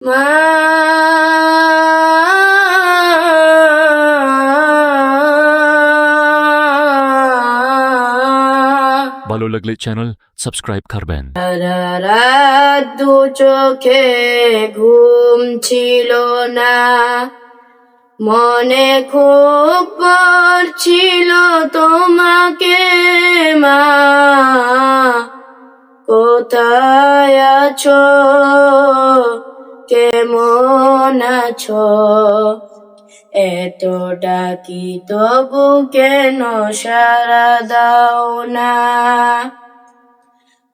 মা ভালো লাগলে চ্যানেল সাবস্ক্রাইব করবেন। সারা রাত দু চোখে ঘুম ছিল না, মনে খুব পড়ছিল তোমাকে মা। কোথায় আছো, কেমন আছো, এত ডাকি তবু কেন সাড়া দাও না।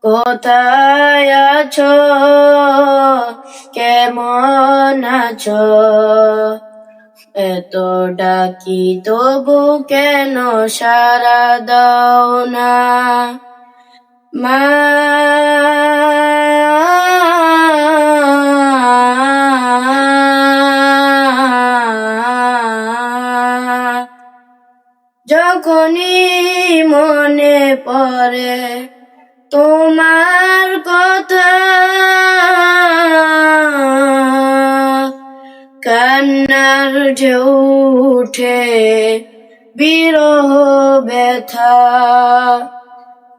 কোথায় আছো, কেমন আছো, এত ডাকি তবু কেন সাড়া দাও না। মা যখনই মনে পড়ে তোমার কথা, কান্নার ঢেউ উঠে বিরহ ব্যথা।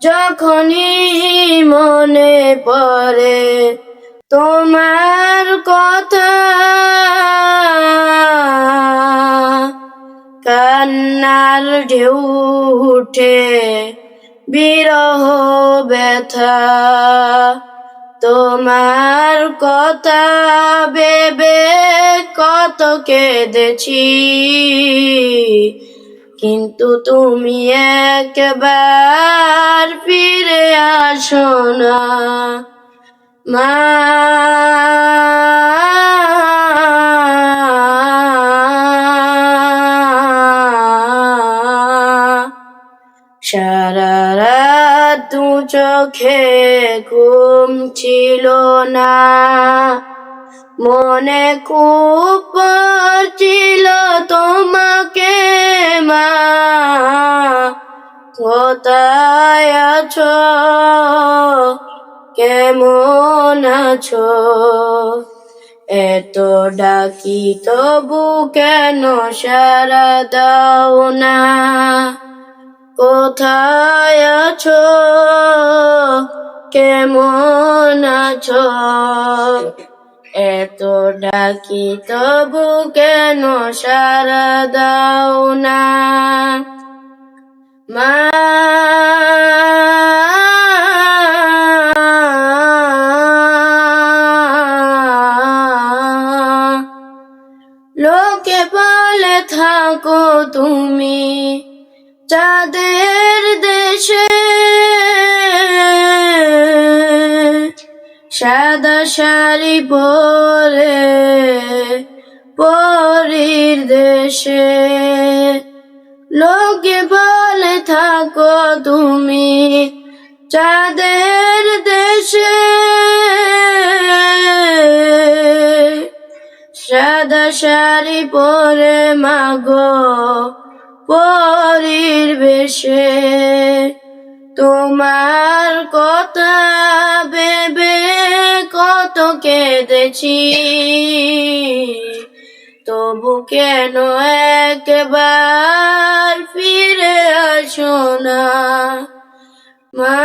যখনই মনে পড়ে তোমার কথা, কান্নার ঢেউ উঠে বিরহ ব্যথা। তোমার কথা ভেবে কত কেঁদেছি, কিন্তু তুমি একবার ফিরে আসো না। মা সারা রাত দু চোখে ঘুম ছিল না, মনে খুব পড়ছিল তোমাকে মা। কোথায় আছো, কেমন আছো, এত ডাকি তবু কেন সাড়া দাও না। কোথায় আছো, কেমন আছো, এত ডাকি তবু কেন সাড়া দাও না। মা লোকে বলে থাকো তুমি চাঁদের দেশে, সাদা শাড়ি পরে পরীর দেশে। লোকে বলে থাকো তুমি চাঁদের দেশে, সাদা শাড়ি পরে মাগো পরীর বেশে। তোমার কথা ভেবে কত কেঁদেছি, তবু কেন একবার ফিরে আসো না। মা